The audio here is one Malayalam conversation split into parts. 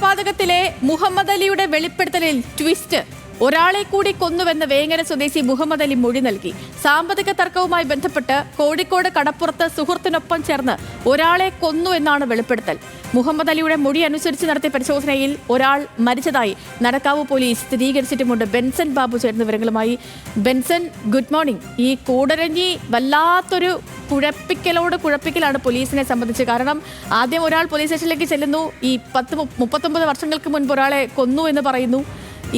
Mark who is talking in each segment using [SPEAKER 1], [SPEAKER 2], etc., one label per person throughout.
[SPEAKER 1] കൊലപാതകത്തിലെ മുഹമ്മദ് അലിയുടെ വെളിപ്പെടുത്തലിൽ ട്വിസ്റ്റ്. ഒരാളെ കൂടി കൊന്നുവെന്ന് വേങ്ങര സ്വദേശി മുഹമ്മദ് അലി മൊഴി നൽകി. സാമ്പത്തിക തർക്കവുമായി ബന്ധപ്പെട്ട് കോഴിക്കോട് കടപ്പുറത്ത് സുഹൃത്തിനൊപ്പം ചേർന്ന് ഒരാളെ കൊന്നു എന്നാണ് വെളിപ്പെടുത്തൽ. മുഹമ്മദ് അലിയുടെ മൊഴി അനുസരിച്ച് നടത്തിയ പരിശോധനയിൽ ഒരാൾ മരിച്ചതായി നടക്കാവ് പോലീസ് സ്ഥിരീകരിച്ചിട്ടുമുണ്ട്. ബെൻസൺ ബാബു ചേർന്ന വിവരങ്ങളുമായി. Benson, good morning. ഈ കൂടരഞ്ഞി വല്ലാത്തൊരു കുഴപ്പിക്കലാണ് പോലീസിനെ സംബന്ധിച്ച്. കാരണം ആദ്യം ഒരാൾ പോലീസ് സ്റ്റേഷനിലേക്ക് ചെല്ലുന്നു, ഈ 39 വർഷങ്ങൾക്ക് മുൻപ് ഒരാളെ കൊന്നു എന്ന് പറയുന്നു.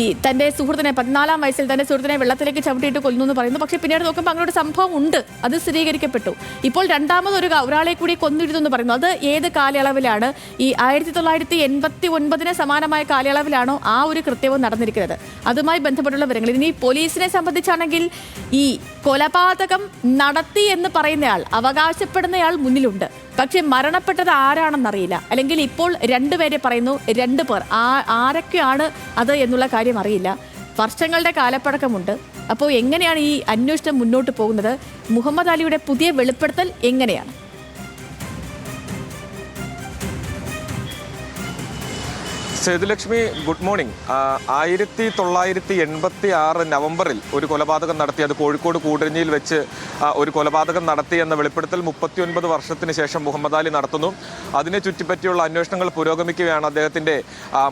[SPEAKER 1] ഈ തന്റെ സുഹൃത്തിനെ 14-ാം വയസ്സിൽ തന്റെ സുഹൃത്തിനെ വെള്ളത്തിലേക്ക് ചവിട്ടിയിട്ട് കൊല്ലുന്നു എന്ന് പറയുന്നു. പക്ഷേ പിന്നീട് നോക്കുമ്പോൾ അങ്ങനെ ഒരു സംഭവം ഉണ്ട്, അത് സ്ഥിരീകരിക്കപ്പെട്ടു. ഇപ്പോൾ രണ്ടാമത് ഒരാളെ കൂടി കൊന്നിരുന്നു എന്ന് പറയുന്നു. അത് ഏത് കാലയളവിലാണ്? ഈ 1989 സമാനമായ കാലയളവിലാണോ ആ ഒരു കൃത്യവും നടന്നിരിക്കുന്നത്? അതുമായി ബന്ധപ്പെട്ടുള്ള വിവരങ്ങൾ. ഇനി പോലീസിനെ സംബന്ധിച്ചാണെങ്കിൽ ഈ കൊലപാതകം നടത്തി എന്ന് പറയുന്നയാൾ, അവകാശപ്പെടുന്നയാൾ മുന്നിലുണ്ട്. പക്ഷെ മരണപ്പെട്ടത് ആരാണെന്നറിയില്ല. അല്ലെങ്കിൽ ഇപ്പോൾ 2 പേരെ പറയുന്നു, 2 പേർ. ആരൊക്കെയാണ് അത് എന്നുള്ള കാര്യം അറിയില്ല. വർഷങ്ങളുടെ കാലപ്പഴക്കമുണ്ട്. അപ്പോൾ എങ്ങനെയാണ് ഈ അന്വേഷണം മുന്നോട്ട് പോകുന്നത്? മുഹമ്മദ് അലിയുടെ പുതിയ വെളിപ്പെടുത്തൽ എങ്ങനെയാണ്?
[SPEAKER 2] Sethulakshmi, good morning. 1986 നവംബറിൽ ഒരു കൊലപാതകം നടത്തി. അത് കോഴിക്കോട് കൂടരഞ്ഞിയിൽ വെച്ച് ഒരു കൊലപാതകം നടത്തി എന്ന വെളിപ്പെടുത്തൽ 39 വർഷത്തിന് ശേഷം മുഹമ്മദ് അലി നടത്തുന്നു. അതിനെ ചുറ്റിപ്പറ്റിയുള്ള അന്വേഷണങ്ങൾ പുരോഗമിക്കുകയാണ്. അദ്ദേഹത്തിൻ്റെ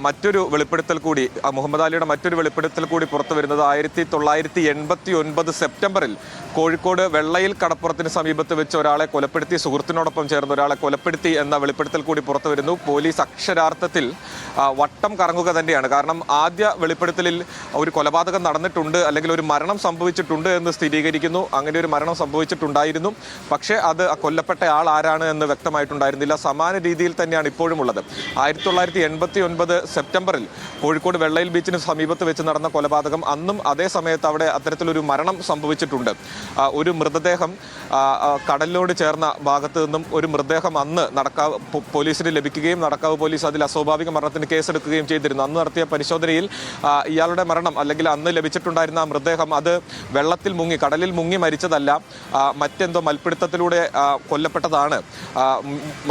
[SPEAKER 2] മറ്റൊരു വെളിപ്പെടുത്തൽ കൂടി, മുഹമ്മദ് അലിയുടെ മറ്റൊരു വെളിപ്പെടുത്തൽ കൂടി പുറത്തു വരുന്നത് 1989 സെപ്റ്റംബറിൽ കോഴിക്കോട് വെള്ളയിൽ കടപ്പുറത്തിന് സമീപത്ത് വെച്ച് ഒരാളെ കൊലപ്പെടുത്തി, സുഹൃത്തിനോടൊപ്പം ചേർന്ന് ഒരാളെ കൊലപ്പെടുത്തി എന്ന വെളിപ്പെടുത്തൽ കൂടി പുറത്തു വരുന്നു. പോലീസ് അക്ഷരാർത്ഥത്തിൽ വട്ടം കറങ്ങുക തന്നെയാണ്. കാരണം ആദ്യ വെളിപ്പെടുത്തലിൽ ഒരു കൊലപാതകം നടന്നിട്ടുണ്ട്, അല്ലെങ്കിൽ ഒരു മരണം സംഭവിച്ചിട്ടുണ്ട് എന്ന് സ്ഥിരീകരിക്കുന്നു. അങ്ങനെ ഒരു മരണം സംഭവിച്ചിട്ടുണ്ടായിരുന്നു, പക്ഷേ അത് കൊല്ലപ്പെട്ട ആൾ ആരാണ് എന്ന് വ്യക്തമായിട്ടുണ്ടായിരുന്നില്ല. സമാന രീതിയിൽ തന്നെയാണ് ഇപ്പോഴും ഉള്ളത്. 1989 സെപ്റ്റംബറിൽ കോഴിക്കോട് വെള്ളയിൽ ബീച്ചിന് സമീപത്ത് വെച്ച് നടന്ന കൊലപാതകം, അന്നും അതേ സമയത്ത് അവിടെ അത്തരത്തിലൊരു മരണം സംഭവിച്ചിട്ടുണ്ട്. ഒരു മൃതദേഹം കടലിനോട് ചേർന്ന ഭാഗത്ത് നിന്നും ഒരു മൃതദേഹം അന്ന് നടക്കാവ് പോലീസിന് ലഭിക്കുകയും നടക്കാവ് പോലീസ് അതിൽ അസ്വാഭാവിക മരണത്തിന് കേസെടുക്കുകയും ചെയ്തിരുന്നു. അന്ന് നടത്തിയ പരിശോധനയിൽ ഇയാളുടെ മരണം, അല്ലെങ്കിൽ അന്ന് ലഭിച്ചിട്ടുണ്ടായിരുന്ന ആ മൃതദേഹം, അത് വെള്ളത്തിൽ മുങ്ങി, കടലിൽ മുങ്ങി മരിച്ചതല്ല, മറ്റെന്തോ മൽപ്പിടുത്തത്തിലൂടെ കൊല്ലപ്പെട്ടതാണ്.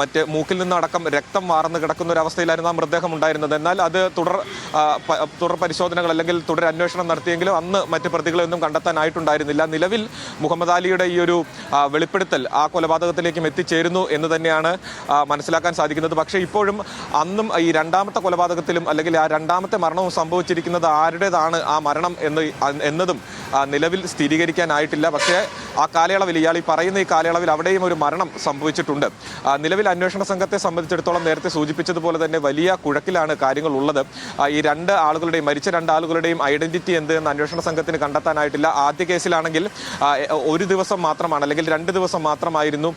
[SPEAKER 2] മറ്റ് മൂക്കിൽ നിന്നടക്കം രക്തം വാർന്ന് കിടക്കുന്ന ഒരു അവസ്ഥയിലായിരുന്നു ആ മൃതദേഹം ഉണ്ടായിരുന്നത്. എന്നാൽ അത് തുടർ പരിശോധനകൾ അല്ലെങ്കിൽ തുടർ അന്വേഷണം നടത്തിയെങ്കിലും അന്ന് മറ്റ് പ്രതികളെയൊന്നും കണ്ടെത്താനായിട്ടുണ്ടായിരുന്നില്ല. നിലവിൽ മുഹമ്മദ് അലിയുടെ ഈ ഒരു വെളിപ്പെടുത്തൽ ആ കൊലപാതകത്തിലേക്കും എത്തിച്ചേരുന്നു എന്ന് തന്നെയാണ് മനസ്സിലാക്കാൻ സാധിക്കുന്നത്. പക്ഷേ ഇപ്പോഴും അന്നും ഈ രണ്ടാമത്തെ കൊലപാതകത്തിലും, അല്ലെങ്കിൽ ആ രണ്ടാമത്തെ മരണവും സംഭവിച്ചിരിക്കുന്നത് ആരുടേതാണ് ആ മരണം എന്നതും നിലവിൽ സ്ഥിരീകരിക്കാനായിട്ടില്ല. പക്ഷേ ആ കാലയളവിൽ, ഇയാൾ ഈ പറയുന്ന ഈ കാലയളവിൽ അവിടെയും ഒരു മരണം സംഭവിച്ചിട്ടുണ്ട്. നിലവിൽ അന്വേഷണ സംഘത്തെ സംബന്ധിച്ചിടത്തോളം നേരത്തെ സൂചിപ്പിച്ചതുപോലെ തന്നെ വലിയ കുഴക്കിലാണ് കാര്യങ്ങൾ ഉള്ളത്. ഈ മരിച്ച 2 ആളുകളുടെയും ഐഡന്റിറ്റി എന്ത് എന്ന് അന്വേഷണ സംഘത്തിന് കണ്ടെത്താനായിട്ടില്ല. ആദ്യ കേസിലാണെങ്കിൽ 1 ദിവസം മാത്രമാണ്, അല്ലെങ്കിൽ 2 ദിവസം മാത്രമായിരുന്നു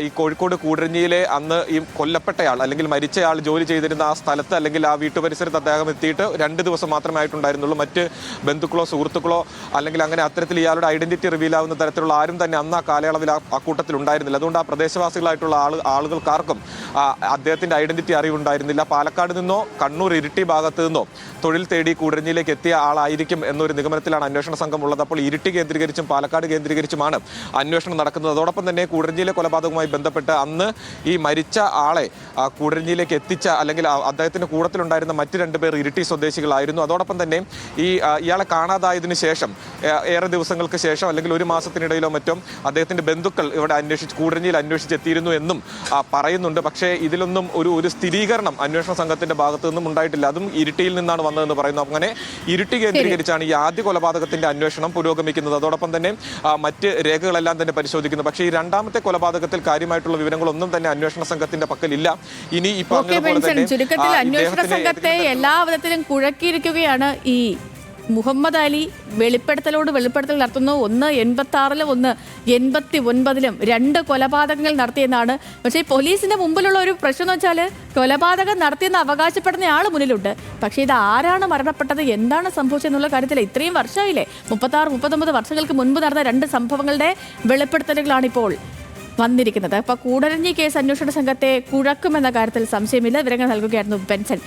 [SPEAKER 2] ഈ കോഴിക്കോട് കൂടരഞ്ഞിയിലെ അന്ന് ഈ കൊല്ലപ്പെട്ടയാൾ അല്ലെങ്കിൽ മരിച്ചയാൾ ജോലി ചെയ്തിരുന്ന ആ സ്ഥലത്ത്, അല്ലെങ്കിൽ ആ വീട്ടുപരിസരത്ത് അദ്ദേഹം എത്തിയിട്ട് 2 ദിവസം മാത്രമേ ആയിട്ടുണ്ടായിരുന്നുള്ളൂ. മറ്റ് ബന്ധുക്കളോ സുഹൃത്തുക്കളോ അല്ലെങ്കിൽ അങ്ങനെ അത്തരത്തിൽ ഇയാളുടെ ഐഡന്റിറ്റി റിവീൽ ആവുന്ന തരത്തിലുള്ള ആരും തന്നെ അന്ന് ആ കാലയളവിൽ ആ കൂട്ടത്തിൽ ഉണ്ടായിരുന്നില്ല. അതുകൊണ്ട് ആ പ്രദേശവാസികളായിട്ടുള്ള ആളുകൾക്കാർക്കും അദ്ദേഹത്തിന്റെ ഐഡന്റിറ്റി അറിവുണ്ടായിരുന്നില്ല. പാലക്കാട് നിന്നോ കണ്ണൂർ ഇരിട്ടി ഭാഗത്ത് നിന്നോ തൊഴിൽ തേടി കൂടരഞ്ഞിയിലേക്ക് എത്തിയ ആളായിരിക്കും എന്നൊരു നിഗമനത്തിലാണ് അന്വേഷണ സംഘം ഉള്ളത്. അപ്പോൾ ഇരിട്ടി കേന്ദ്രീകരിച്ചും പാലക്കാട് കേന്ദ്രീകരിച്ചുമാണ് അന്വേഷണം നടക്കുന്നത്. അതോടൊപ്പം തന്നെ കൂടരഞ്ഞിയിലെ കൊലപാതകവുമായി ബന്ധപ്പെട്ട് അന്ന് ഈ മരിച്ച ആളെ കൂടരഞ്ഞിയിലേക്ക് എത്തിച്ച, അല്ലെങ്കിൽ അദ്ദേഹത്തിന്റെ കൂടത്തിലുണ്ടായിരുന്ന മറ്റ് 2 പേർ ഇരിട്ടി സ്വദേശികളായിരുന്നു. അതോടൊപ്പം തന്നെ ഇയാളെ കാണാതായതിനു ശേഷം ഏറെ ദിവസങ്ങൾക്ക് ശേഷം, അല്ലെങ്കിൽ 1 മാസത്തിനിടയിലോ മറ്റോ അദ്ദേഹത്തിന്റെ ബന്ധുക്കൾ ഇവിടെ കൂടരഞ്ഞിയിൽ അന്വേഷിച്ചെത്തിയിരുന്നു എന്നും പറയുന്നുണ്ട്. പക്ഷേ ഇതിലൊന്നും ഒരു സ്ഥിരീകരണം അന്വേഷണ സംഘത്തിന്റെ ഭാഗത്തു നിന്നും ഉണ്ടായിട്ടില്ല. അതും ഇരിട്ടിയിൽ നിന്നാണ് വന്നതെന്ന് പറയുന്നു. അങ്ങനെ ഇരിട്ടി കേന്ദ്രീകരിച്ചാണ് ഈ ആദ്യ കൊലപാതകത്തിന്റെ അന്വേഷണം പുരോഗമിക്കുന്നത്. അതോടൊപ്പം തന്നെ മറ്റ് രേഖകളെല്ലാം തന്നെ പരിശോധിക്കുന്നു. പക്ഷേ ഈ രണ്ടാമത്തെ കൊലപാതകത്തിൽ കാര്യമായിട്ടുള്ള വിവരങ്ങളൊന്നും തന്നെ അന്വേഷണ സംഘത്തിന്റെ പക്കലില്ല. ഇനി ഈ പറഞ്ഞതുപോലെ തന്നെ
[SPEAKER 1] ചുരുക്കത്തിൽ അന്വേഷണ സംഘത്തെ എല്ലാ വിധത്തിലും കുഴക്കിയിരിക്കുകയാണ് ഈ മുഹമ്മദ് അലി. വെളിപ്പെടുത്തൽ നടത്തുന്നു. ഒന്ന് 86-ലും, ഒന്ന് 89-ലും 2 കൊലപാതകങ്ങൾ നടത്തിയെന്നാണ്. പക്ഷേ പോലീസിന്റെ മുമ്പിലുള്ള ഒരു പ്രശ്നം എന്ന് വെച്ചാൽ, കൊലപാതകം നടത്തിയെന്ന് അവകാശപ്പെടുന്ന ആൾ മുന്നിലുണ്ട്. പക്ഷേ ഇത് ആരാണ് മരണപ്പെട്ടത്, എന്താണ് സംഭവിച്ചതെന്നുള്ള കാര്യത്തിൽ ഇത്രയും വർഷമായില്ലേ, 36-39 വർഷങ്ങൾക്ക് മുൻപ് നടന്ന 2 സംഭവങ്ങളുടെ വെളിപ്പെടുത്തലുകളാണ് ഇപ്പോൾ വന്നിരിക്കുന്നത്. അപ്പോൾ കൂടരഞ്ഞി കേസ് അന്വേഷണ സംഘത്തെ കുഴക്കുമെന്ന കാര്യത്തിൽ സംശയമില്ല. വിവരങ്ങൾ നൽകുകയായിരുന്നു ബെൻസൺ.